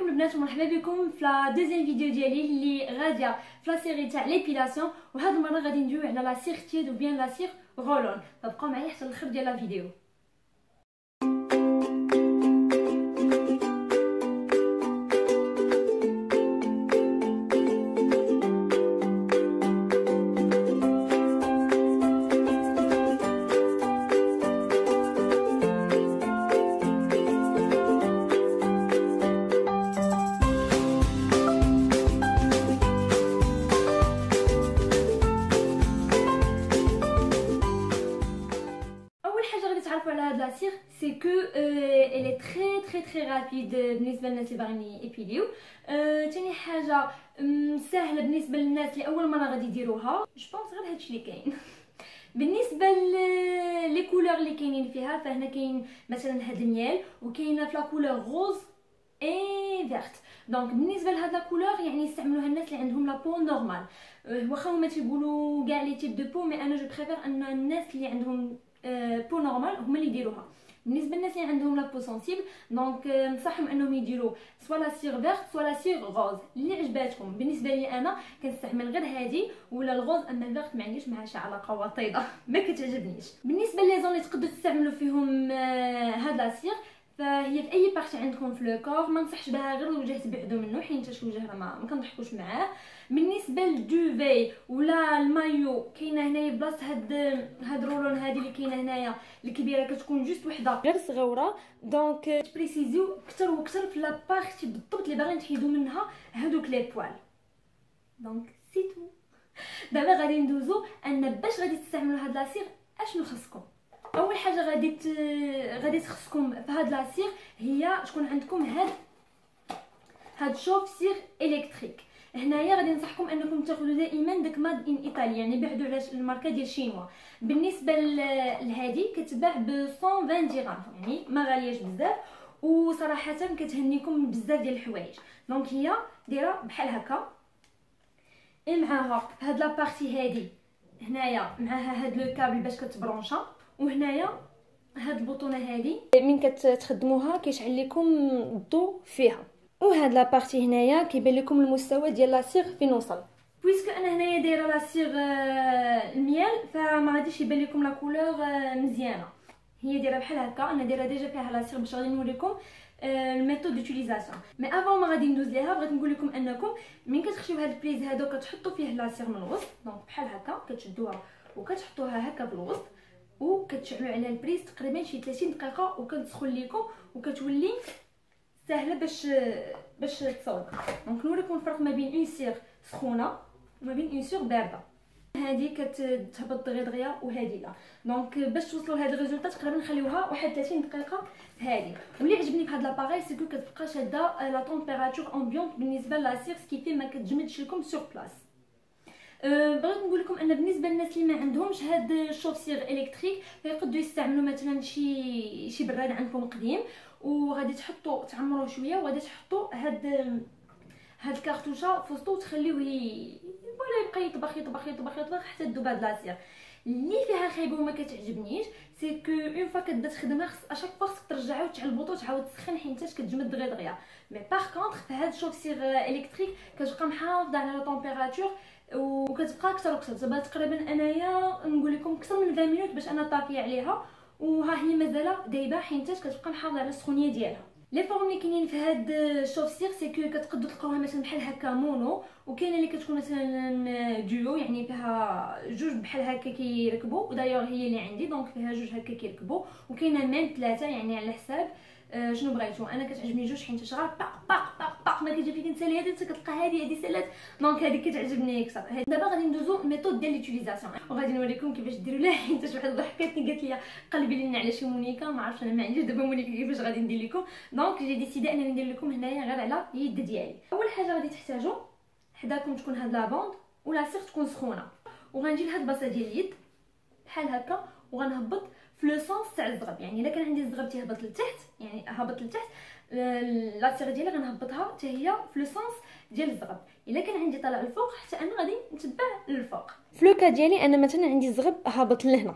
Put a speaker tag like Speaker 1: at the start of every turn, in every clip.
Speaker 1: البنات ومرحبا بكم في لا دوزيام فيديو ديالي اللي غاديه في لا سيري تاع ليبيلاسيون. وهاد المره غادي ندويو على لا سيغ تيد وبيان لا سيغ غولون. فبقاو معايا حتى الاخر ديال لا فيديو. على هاد لا سيغ سي كو الي تري رابيد بالنسبه للناس اللي باغيين يبيليو. ثاني حاجه سهله بالنسبه للناس اللي اول مره غادي يديروها. جو بونس غير هادشي اللي كاين. بالنسبه لي كولور اللي كاينين فيها، فهنا كاين مثلا هاد الميال وكاينه في لا كولور روز اي فيرت. دونك بالنسبه لهاد لا كولور يعني يستعملوها الناس اللي عندهم لا بو نورمال، واخا هما تيقولوا كاع لي تيب دو بو، مي انا جو بريفير ان الناس اللي عندهم بو نورمال هما اللي يديروها. بالنسبه للناس اللي عندهم لا بو سونسيبل دونك نصحهم انهم يديروا سوا لا سيغ فيرت سوا لا سيغ غوز اللي عجباتكم. بالنسبه لي انا كنستعمل غير هذه ولا الغوز، اما الفيرت ما عنديش معها شي علاقه وطيده ما كتعجبنيش. بالنسبه لي زون اللي تقدروا تستعملوا فيهم هاد لا سيغ، فهي في اي بارتي عندكم في لو كور. ما نصحش بها غير الوجه تبعدوا منه، حيت الوجه راه ما كنضحكوش معاه. بالنسبه للدوفي ولا المايو كاينه هنايا بلاصه هاد رولون هذه اللي كاينه هنايا الكبيره كتكون جوست وحده غير صغيره. دونك تبريسيزيو اكثر واكثر في لا بارتي بالضبط اللي باغيين تحيدوا منها هادوك لي بوال. دونك سي تو. دابا غادي ندوزو ان باش غادي تستعملوا هاد لاسيغ اشنو خصكم. اول حاجه غادي تخصكم في هاد لاسيغ هي تكون عندكم هاد شوف سيغ الكتريك. هنايا غادي ننصحكم انكم تاخذوا دائما داك ماد ان ايطاليا، يعني بعدوا على الماركه ديال شينوا. بالنسبه لهذه كتباع ب 120 درهم، يعني ما غالياش بزاف، وصراحه كتهنيكم بزاف ديال الحوايج. دونك هي دايره بحال هكا، معاها هاد لا بارتي هذه هنايا معاها هاد لو كابل باش كتبرونشا، وهنايا هاد البوطونه هذه من كتخدموها كيشعل لكم الضوء فيها. وهاد لا بارتي هنايا كيبان لكم المستوى ديال لا سيغ فين وصل. بويسكو انا هنايا دايره لا سيغ الميال، فما غاديش يبان لكم لا كولور مزيانه. هي دايره بحال هكا، انا دايره ديجا فيها لا سيغ باش غادي نوريكم الميثود ديوتيليزاسيون. مي افون ما غادي ندوز ليها بغيت نقول لكم انكم من كتخشيو هاد البليز هادو كتحطوا فيه لا سيغ من الوسط. دونك بحال هكا كتشدوها وكتحطوها هكا بالوسط، وكتشعلوا على البريز تقريبا شي 30 دقيقه، وكتسخن لكم وكتولي سهله باش تصوب. دونك نوريكم الفرق ما بين اون سيغ سخونه وما بين اون سيغ بارده. هذه كتهبط دغيا وهذه لا. دونك باش توصلوا لهاد الريزولطات تقريبا نخليوها واحد 30 دقيقه في هذه. واللي عجبني في هاد لاباري سي كو كتبقى شاده لا طومبيراتور امبيونط بالنسبه لا سيغ، سكيفي ما كتجمدش لكم سور بلاص. بغيت نقول لكم ان بالنسبه للناس اللي ما عندهمش هاد الشوف سيغ الكتريك فيقدروا يستعملوا مثلا شي براد عندكم قديم، وغادي تحطوا تعمروه شويه وغادي تحطوا هاد الكارتوشه في وسطو وتخليوه ولا يبقى يطبخ حتى تذوب هاد لاسيغ. اللي فيها خايبه وما كتعجبنيش سي كو اون فوا كتبدا تخدمها خص اشاك فوا خصك ترجعها وتعلبطو وتعاود تسخن حيت كتجمد دغيا. مي باغ كونطخ في هاد الشوف سيغ الكتريك كتبقى محافظه على لا طومبيراتور وكتبقى اكثر واكثر. دابا تقريبا انايا نقول لكم اكثر من 20 مينوت باش انا طافيه عليها، وها هي مازال دايبه حيت كتبقى محافظه على السخونيه ديالها. لي فورم اللي كاينين في هاد الشوف سيغ سي كو كتقدروا تلقاوها مثلا بحال هكا مونو، وكاينه اللي كتكون مثلا ديو يعني فيها جوج بحال هكا كيركبوا، ودايوغ هي اللي عندي دونك فيها جوج هكا كيركبوا، وكاينه ميم ثلاثه يعني على حساب شنو بغيتو. انا كتعجبني جوج حيت شغال باق ما كتجي فيك نسالي هذه كتلقى هذه سالات، دونك هذه كتعجبني اكثر. دابا غادي ندوزو الميثود ديال ليوتيليزاسيون وغادي نوريكم كيفاش ديروا لها. حيت واحد ضحكاتني قالت لي قلبي لنا على شي مونيكا، ما عرفتش انا ما عنديش دابا مونيكا كيفاش غادي ندير لكم. دونك جي ديسيدي انني ندير لكم هنايا غير على اليد ديالي. اول حاجه غادي تحتاجوا حداكم تكون هاد لافوند ولا سيغ تكون سخونه، وغنجي لهاد البلاصه ديال اليد بحال هكا وغنهبط في لو سونس تاع الزغب. يعني الا كان عندي الزغب تيهبط لتحت يعني هابط لتحت، لا سيغ ديالي غنهبطها حتى هي في لو سونس ديال الزغب. الا كان عندي طالع الفوق حتى انا غادي نتبع للفوق. في لوكا ديالي انا مثلا عندي الزغب هابط لهنا،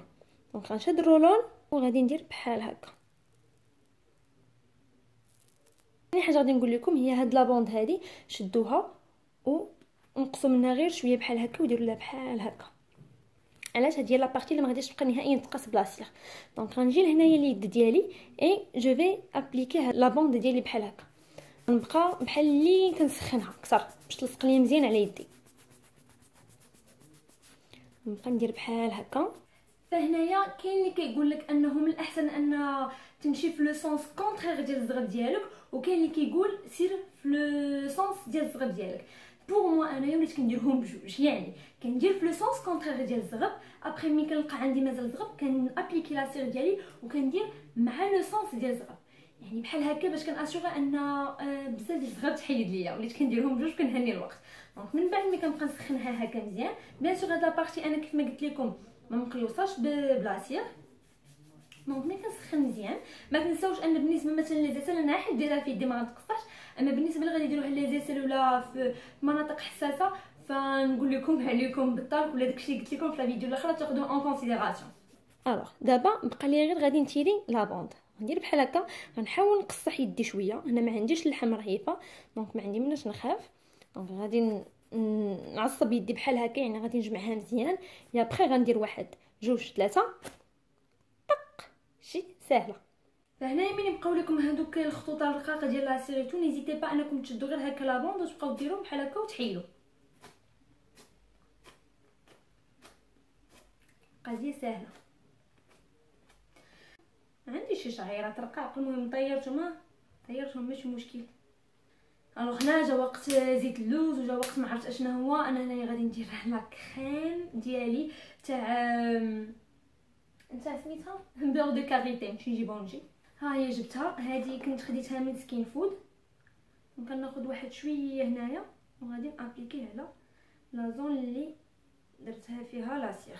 Speaker 1: دونك غنشد الرولون وغادي ندير بحال هكا. ثاني حاجه غادي نقول لكم هي هاد لابوند هادي شدوها ونقصوا منها غير شويه بحال هكا وديروا لها بحال هكا. علاش؟ هذه هي لا بارتي اللي ما غاديش تبقى نهائيا تقص بلا سيغ. دونك غنجي لهنايا اليد ديالي اي جو في ابليكي هاد لابوند ديالي بحال هكا، غنبقى بحال اللي كنسخنها اكثر باش تلصق لي مزيان على يدي. نبقى ندير بحال هكا. فهنايا كاين اللي كيقول لك انه من الاحسن ان تمشي في لو سونس كونترير ديال الزغب ديالك، وكاين اللي كيقول سير في لو سونس ديال الزغب ديالك. بور موا انايا وليت كنديرهم بجوج، يعني كندير في لو سونس كونترير ديال الزغب، ابري ملي كنلقى عندي مازال الزغب كنابليكي لا سير ديالي وكندير مع لو سونس ديال الزغب، يعني بحال هكا باش كناسيغي ان بزاف ديال الزغب تحيد ليا. وليت كنديرهم بجوج كنهني الوقت. دونك من بعد ملي كنبقى نسخنها هكا مزيان، بيان سور هاد لابارتي انا كيف ما قلت لكم ما مقيوصاش بلا سيغ. دونك ملي كنسخن مزيان ما تنساوش ان بالنسبه مثلا لي زيسال انا حيت ديرها في يدي ما غتقصاش، اما بالنسبه اللي غادي يديروها لي زيسال ولا في مناطق حساسه فنقول لكم عليكم بالطرق ولا داكشي اللي قلت لكم في لا فيديو الاخرى تاخذوه اون كونسيديراسيون. الوغ دابا بقى لي غير غادي نتيري لابوند، غندير بحال هكا، غنحاول نقصح يدي شويه، انا ما عنديش اللحم رهيفه دونك ما عندي مناش نخاف. دونك غادي نعصب يدي بحال هكا، يعني غادي نجمعها مزيان. يا بخي غندير واحد جوج ثلاثه طق، شي سهله. فهنايا ملي بقاو لكم هذوك الخطوط الرقاقه ديال لا سيريتو نيزيتي با انكم تشدوا غير هكا لابوند وتبقاو ديروهم بحال هكا وتحيلوا. قضيه سهله. ما عنديش شي شعيرات رقاق، المهم طيرتهم ماشي مشكل. الوغ هنا جا وقت زيت اللوز وجا وقت ما عرفت اشنا هو. انا هنايا غادي ندير لا كريم ديالي تاع سميتها بيغ دو كاريتي ماشي جيبونجي. ها هي جبتها، هذه كنت خديتها من سكين فود. كناخذ واحد شويه هنايا وغادي نابليكيه على لا زون اللي درتها فيها لا سيغ.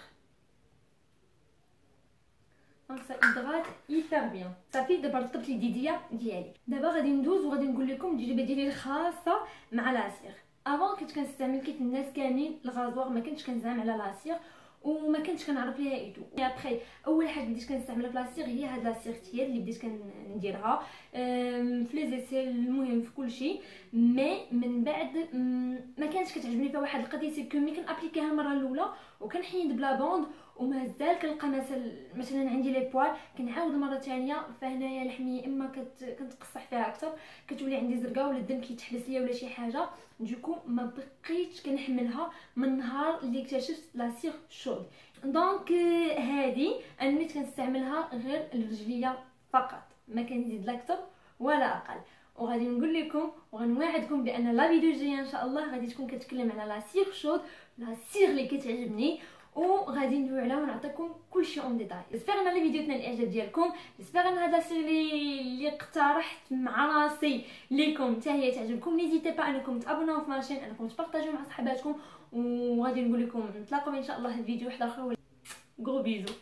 Speaker 1: دونك سا يدغات يفير بيان صافي. دابا رطبت لي ديديا ديالي. دابا غادي ندوز وغادي نقول لكم التجربه ديالي الخاصه مع لا سيغ. افون كنت كنستعمل كيف الناس كاملين الغازوار، ما كنتش كنزعم على لا سيغ وما كنتش كنعرف ليها ايتو. ابري اول حاجه بديت كنستعملها في لا سيغ هي هاد لا سيغتيال اللي بديت كنديرها في لي زيسيل، المهم في كلشي. مي من بعد ما كانتش كتعجبني فيها واحد القضيه، سي كو ملي كنابليكيها المره الاولى وكنحيد بلا بوند ومازال كنلقى مثلا عندي لي بوال كنعاود المره الثانيه، فهنايا لحمي اما كنتقصح فيها اكثر، كتولي عندي زرقاء ولا الدم كيتحبس ليا ولا شي حاجه. دوكو ما بقيتش كنحملها من نهار اللي اكتشفت لا سيغ شود. دونك هذه انا نيت كنستعملها غير الرجليه فقط، ما كنزيد لا اكثر ولا اقل. وغادي نقول لكم وغنوعدكم بان لا فيديو الجايه ان شاء الله غادي تكون كتكلم على لا سيغ شود، لا سيغ اللي كتعجبني، وغادي ندوي عليها ونعطيكم كلشي اون ديتاي. جيسبر ان الفيديو تنال الاعجاب ديالكم، جيسبر ان هذا الشيء اللي اقترحت مع راسي ليكم حتى هي تعجبكم. نيزيتي با انكم تابوناو في ماشين، انكم تبارطاجيو مع صحباتكم، وغادي نقول لكم نتلاقاو ان شاء الله في فيديو واحد اخر. غرو بيزو.